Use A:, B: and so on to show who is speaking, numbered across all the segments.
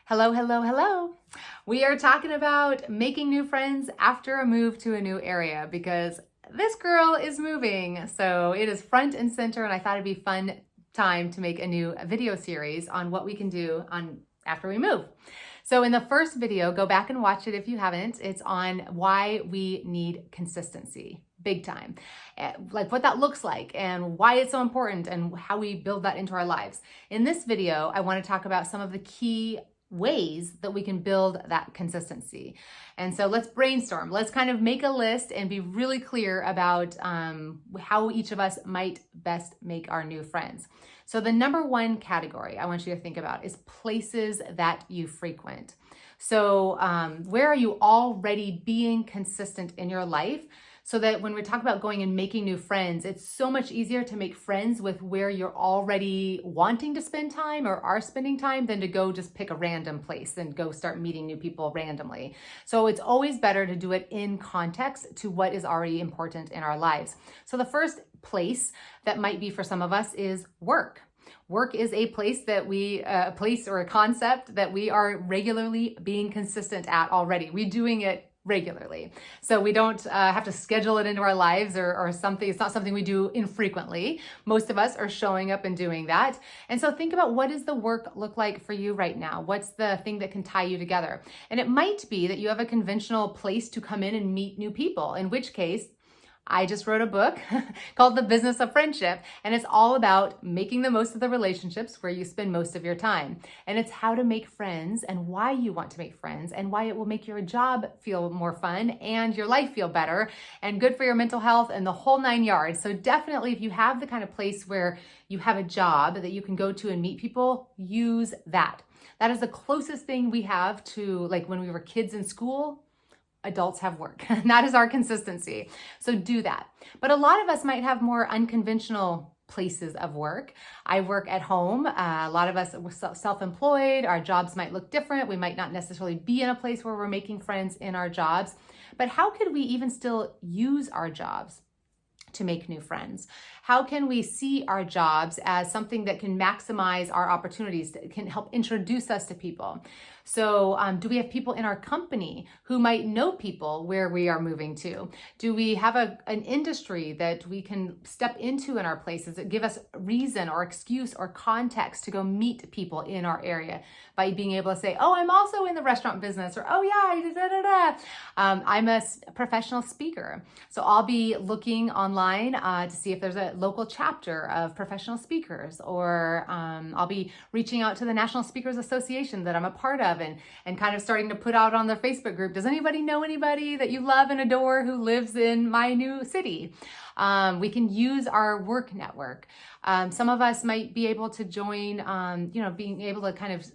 A: Hello, hello, hello. We are talking about making new friends after a move to a new area because this girl is moving. So it is front and center, and I thought it'd be fun time to make a new video series on what we can do after we move. So in the first video, go back and watch it if you haven't. It's on why we need consistency, big time. Like what that looks like and why it's so important and how we build that into our lives. In this video, I want to talk about some of the key ways that we can build that consistency. And so let's brainstorm. Let's kind of make a list and be really clear about how each of us might best make our new friends. So the number one category I want you to think about is places that you frequent. So where are you already being consistent in your life? So that when we talk about going and making new friends, it's so much easier to make friends with where you're already wanting to spend time or are spending time than to go just pick a random place and go start meeting new people randomly. So it's always better to do it in context to what is already important in our lives. So the first place that might be for some of us is work. Work is a place that a place or a concept that we are regularly being consistent at already. We're doing it regularly. So we don't have to schedule it into our lives or something. It's not something we do infrequently. Most of us are showing up and doing that. And so think about, what does the work look like for you right now? What's the thing that can tie you together? And it might be that you have a conventional place to come in and meet new people, in which case, I just wrote a book called The Business of Friendship, and it's all about making the most of the relationships where you spend most of your time. And it's how to make friends and why you want to make friends and why it will make your job feel more fun and your life feel better and good for your mental health and the whole 9 yards. So definitely, if you have the kind of place where you have a job that you can go to and meet people, use that. That is the closest thing we have to like when we were kids in school. Adults have work. That is our consistency. So do that. But a lot of us might have more unconventional places of work. I work at home. A lot of us are self-employed. Our jobs might look different. We might not necessarily be in a place where we're making friends in our jobs. But how could we even still use our jobs to make new friends? How can we see our jobs as something that can maximize our opportunities, that can help introduce us to people? So do we have people in our company who might know people where we are moving to? Do we have an industry that we can step into in our places that give us reason or excuse or context to go meet people in our area by being able to say, oh, I'm also in the restaurant business, or oh yeah, da, da, da. I'm a professional speaker. So I'll be looking online to see if there's a local chapter of professional speakers, or I'll be reaching out to the National Speakers Association that I'm a part of and kind of starting to put out on their Facebook group, does anybody know anybody that you love and adore who lives in my new city? We can use our work network. Some of us might be able to join, being able to kind of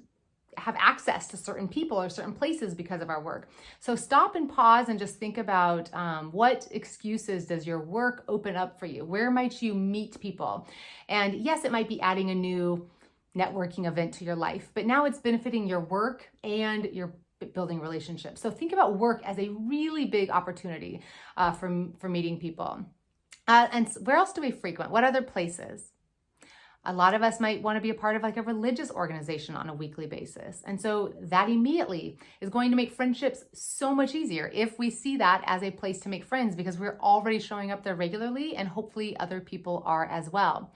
A: have access to certain people or certain places because of our work. So stop and pause and just think about what excuses does your work open up for you? Where might you meet people? And yes, it might be adding a new networking event to your life, but now it's benefiting your work and you're building relationships. So think about work as a really big opportunity for meeting people. And where else do we frequent? What other places? A lot of us might want to be a part of like a religious organization on a weekly basis. And so that immediately is going to make friendships so much easier if we see that as a place to make friends, because we're already showing up there regularly and hopefully other people are as well.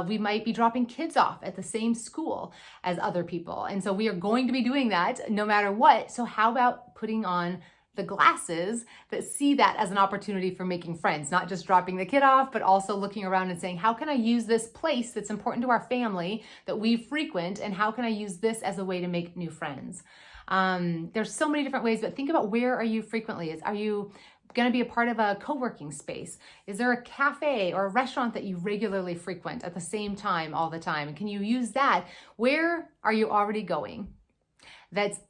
A: We might be dropping kids off at the same school as other people. And so we are going to be doing that no matter what. So how about putting on the glasses that see that as an opportunity for making friends, not just dropping the kid off, but also looking around and saying, how can I use this place that's important to our family that we frequent, and how can I use this as a way to make new friends? There's so many different ways, but think about, where are you frequently? Are you going to be a part of a co-working space? Is there a cafe or a restaurant that you regularly frequent at the same time all the time? And can you use that? Where are you already going? That's,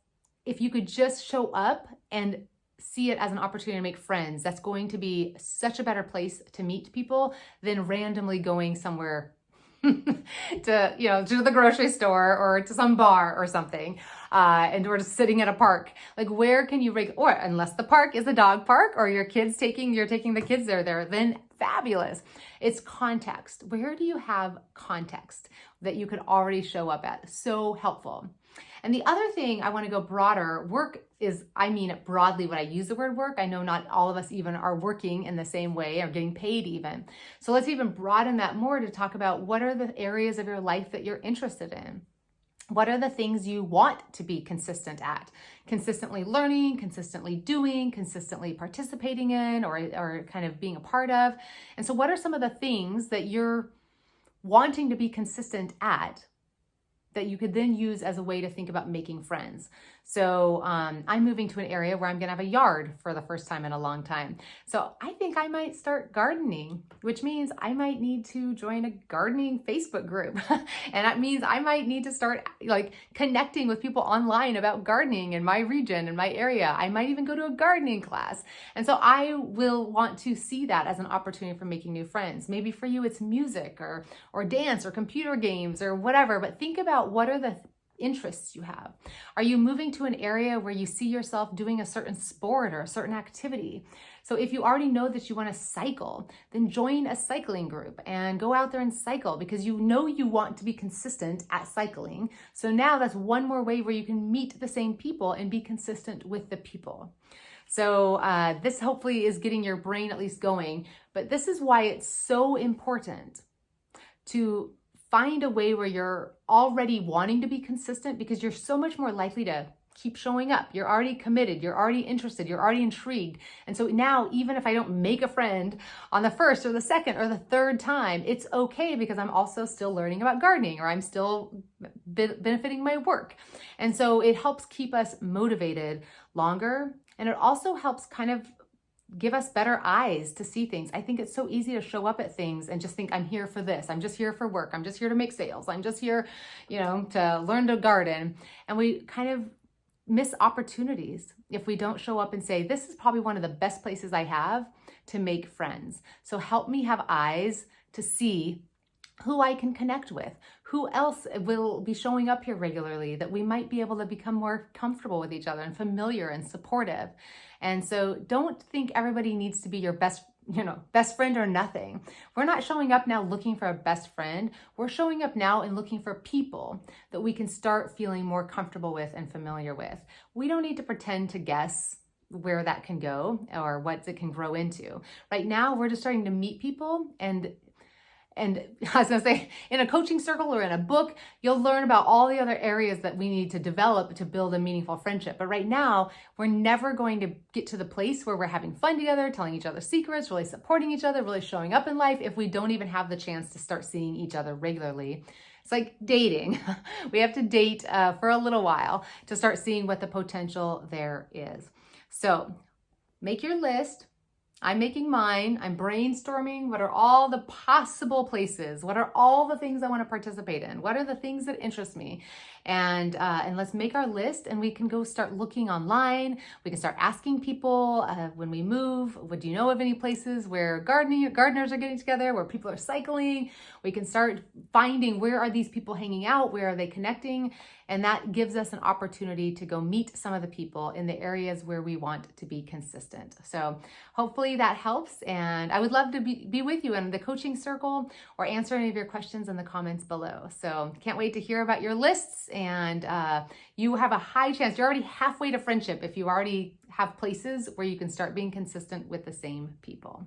A: if you could just show up and see it as an opportunity to make friends, that's going to be such a better place to meet people than randomly going somewhere to the grocery store or to some bar or something, and or just sitting at a park. Like, where can you or unless the park is a dog park or you're taking the kids there, then fabulous. It's context. Where do you have context that you could already show up at? So helpful. And the other thing I want to go broader, work is, I mean it broadly when I use the word work. I know not all of us even are working in the same way or getting paid even. So let's even broaden that more to talk about what are the areas of your life that you're interested in. What are the things you want to be consistent at? Consistently learning, consistently doing, consistently participating in, or kind of being a part of. And so what are some of the things that you're wanting to be consistent at that you could then use as a way to think about making friends? So I'm moving to an area where I'm gonna have a yard for the first time in a long time. So I think I might start gardening, which means I might need to join a gardening Facebook group. And that means I might need to start like connecting with people online about gardening in my region, in my area. I might even go to a gardening class. And so I will want to see that as an opportunity for making new friends. Maybe for you, it's music or dance or computer games or whatever, but think about what are the interests you have. Are you moving to an area where you see yourself doing a certain sport or a certain activity? So if you already know that you want to cycle, then join a cycling group and go out there and cycle because you know you want to be consistent at cycling. So now that's one more way where you can meet the same people and be consistent with the people. So this hopefully is getting your brain at least going, but this is why it's so important to find a way where you're already wanting to be consistent, because you're so much more likely to keep showing up. You're already committed, you're already interested, you're already intrigued. And so now, even if I don't make a friend on the first or the second or the third time, it's okay because I'm also still learning about gardening or I'm still benefiting my work. And so it helps keep us motivated longer. And it also helps kind of give us better eyes to see things. I think it's so easy to show up at things and just think, I'm here for this. I'm just here for work. I'm just here to make sales. I'm just here, to learn to garden. And we kind of miss opportunities if we don't show up and say, this is probably one of the best places I have to make friends. So help me have eyes to see who I can connect with, who else will be showing up here regularly that we might be able to become more comfortable with each other and familiar and supportive. And so don't think everybody needs to be your best friend or nothing. We're not showing up now looking for a best friend. We're showing up now and looking for people that we can start feeling more comfortable with and familiar with. We don't need to pretend to guess where that can go or what it can grow into. Right now, we're just starting to meet people, and I was gonna say, in a coaching circle or in a book, you'll learn about all the other areas that we need to develop to build a meaningful friendship. But right now, we're never going to get to the place where we're having fun together, telling each other secrets, really supporting each other, really showing up in life if we don't even have the chance to start seeing each other regularly. It's like dating. We have to date for a little while to start seeing what the potential there is. So make your list. I'm making mine. I'm brainstorming. What are all the possible places? What are all the things I want to participate in? What are the things that interest me? And let's make our list, and we can go start looking online. We can start asking people when we move, do you know of any places where gardeners are getting together, where people are cycling? We can start finding, where are these people hanging out? Where are they connecting? And that gives us an opportunity to go meet some of the people in the areas where we want to be consistent. So hopefully that helps. And I would love to be with you in the coaching circle or answer any of your questions in the comments below. So can't wait to hear about your lists. And you have a high chance. You're already halfway to friendship if you already have places where you can start being consistent with the same people.